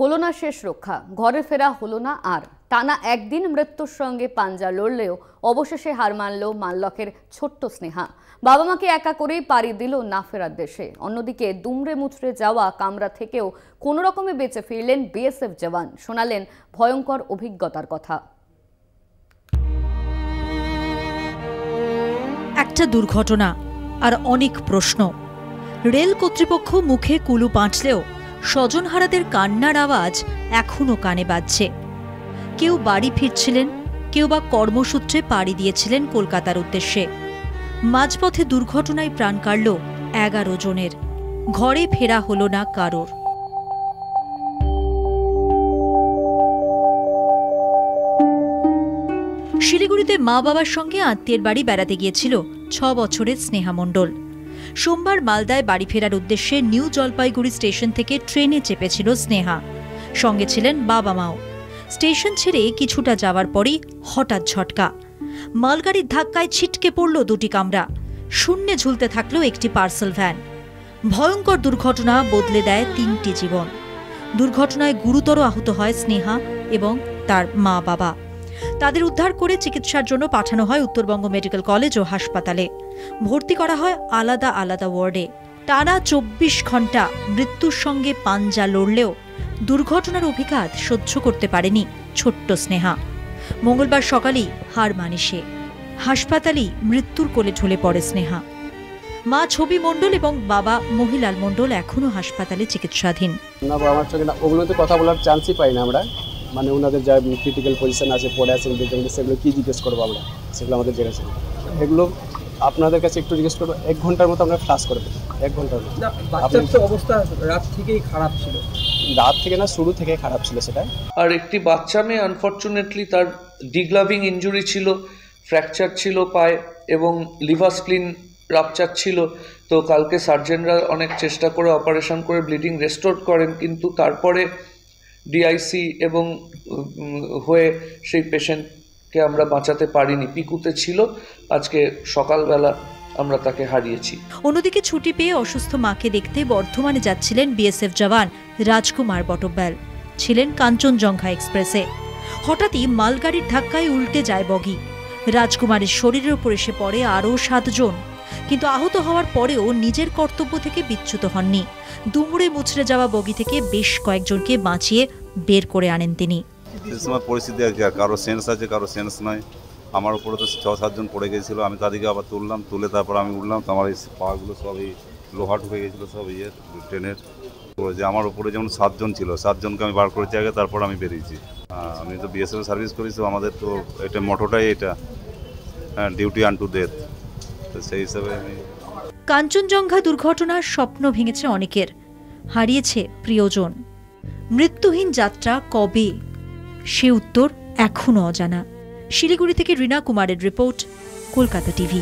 হলো না শেষ রক্ষা, ঘরে ফেরা হলো না আর। টানা একদিন মৃত্যুর সঙ্গে পাঞ্জা লড়লেও অবশেষে হার মানল মাললকের ছোট্ট স্নেহা। বাবা মাকে একা করেই পাড়ি দিল না ফেরার দেশে। অন্যদিকে দুমড়ে মুচড়ে যাওয়া কামরা থেকেও কোনো রকমে বেঁচে ফিরলেন বিএসএফ জওয়ান। শোনালেন ভয়ঙ্কর অভিজ্ঞতার কথা। একটা দুর্ঘটনা আর অনেক প্রশ্ন। রেল কর্তৃপক্ষ মুখে কুলু পাঁচলেও স্বজনহারাদের কান্নার আওয়াজ এখনো কানে বাজছে। কেউ বাড়ি ফিরছিলেন, কেউ বা কর্মসূত্রে পাড়ি দিয়েছিলেন কলকাতার উদ্দেশ্যে। মাঝপথে দুর্ঘটনায় প্রাণ কাড়ল 11 জনের। ঘরে ফেরা হলো না কারোর। শিলিগুড়িতে মা বাবার সঙ্গে আত্মীয়ের বাড়ি বেড়াতে গিয়েছিল 6 বছরের স্নেহা মণ্ডল। সোমবার মালদায় বাড়ি ফেরার উদ্দেশ্যে নিউ জলপাইগুড়ি স্টেশন থেকে ট্রেনে চেপেছিল স্নেহা। সঙ্গে ছিলেন বাবা মাও। স্টেশন ছেড়ে কিছুটা যাওয়ার পরই হঠাৎ ঝটকা। মালগাড়ির ধাক্কায় ছিটকে পড়ল 2টি কামরা। শূন্যে ঝুলতে থাকলো একটি পার্সেল ভ্যান। ভয়ঙ্কর দুর্ঘটনা বদলে দেয় 3টি জীবন। দুর্ঘটনায় গুরুতর আহত হয় স্নেহা এবং তার মা বাবা। তাদের উদ্ধার করে চিকিৎসার জন্য পাঠানো হয় উত্তরবঙ্গ মেডিকেল কলেজ ও হাসপাতালে। ভর্তি করা হয় আলাদা আলাদা ওয়ার্ডে। টানা 24 ঘন্টা মৃত্যুর সঙ্গে পাঞ্জা লড়লেও দুর্ঘটনার অভিঘাত সহ্য করতে পারেনি ছোট্ট স্নেহা। মঙ্গলবার সকালেই হার মানে সে। হাসপাতালেই মৃত্যুর কোলে ঢলে পড়ে স্নেহা। মা ছবি মণ্ডল এবং বাবা মহিলাল মণ্ডল এখনো হাসপাতালে চিকিৎসাধীন। ওগুলোতে কথা বলার চান্সই পাই না আমরা। মানে ওনাদের যা ক্রিটিক্যাল পজিশন আছে, পড়ে আছেন, সেগুলো কি জিজ্ঞেস করবো আমরা, সেগুলো আমাদের জেনেছেন। এগুলো আপনাদের কাছে একটু জিজ্ঞেস করবো, 1 ঘন্টার মতো আমরা ফ্লাশ করে দেবো। 1 ঘন্টার মতো। বাচ্চার তো অবস্থা রাত থেকেই খারাপ ছিল। রাত থেকে না, শুরু থেকে খারাপ ছিল সেটা। আর একটি বাচ্চা মেয়ে আনফর্চুনেটলি তার ডিগ্লাভিং ইনজুরি ছিল, ফ্র্যাকচার ছিল পায়ে এবং লিভার স্প্লিন রাপচার ছিল। তো কালকে সার্জেনরা অনেক চেষ্টা করে অপারেশন করে ব্লিডিং রেস্টোর করেন, কিন্তু তারপরে ডিআইসি এবং হয়ে সেই পেশেন্টকে আমরা বাঁচাতে পারিনি। পিকুতে ছিল, আজকে সকালবেলা আমরা তাকে হারিয়েছি। অন্যদিকে ছুটি পেয়ে অসুস্থ মাকে দেখতে বর্ধমানে যাচ্ছিলেন বিএসএফ জওয়ান রাজকুমার বটব্যাল। ছিলেন কাঞ্চনজঙ্ঘা এক্সপ্রেসে। হঠাৎই মালগাড়ির ধাক্কায় উল্টে যায় বগি। রাজকুমারের শরীরের উপর এসে পড়ে আরও 7 জন। কিন্তু আহত হওয়ার পরেও নিজের কর্তব্য থেকে বিচ্যুত হননি। দুমড়ে মুচড়ে যাওয়া বগি থেকে বেশ কয়েকজনকে বাঁচিয়ে বের করে আনেন তিনি। পরিস্থিতি আর কি, কারো সেন্স আছে, কারো সেন্স নয়। আমার উপরে তো 6-7 জন পড়ে গেছিল। আমি তাদেরকে আবার তুলে তারপর আমি উঠলাম। তো আমার এই পাগুলো সব এই লোহা ঢুকে গেছিলো সব ট্রেনের। যে আমার উপরে যেমন 7 জন ছিল, 7 জনকে আমি বার করেছি আগে, তারপর আমি বেরিয়েছি। আমি তো বিএসএফ সার্ভিস করি, তো আমাদের তো এটা মোটোটাই এটা, ডিউটি আনটু ডেথ। তো সেই হিসাবে আমি। কাঞ্চনজঙ্ঘা দুর্ঘটনার স্বপ্ন ভেঙেছে অনেকের, হারিয়েছে প্রিয়জন। মৃত্যুহীন যাত্রা কবে, সে উত্তর এখনো অজানা। শিলিগুড়ি থেকে রীনা কুমারের রিপোর্ট, কলকাতা টিভি।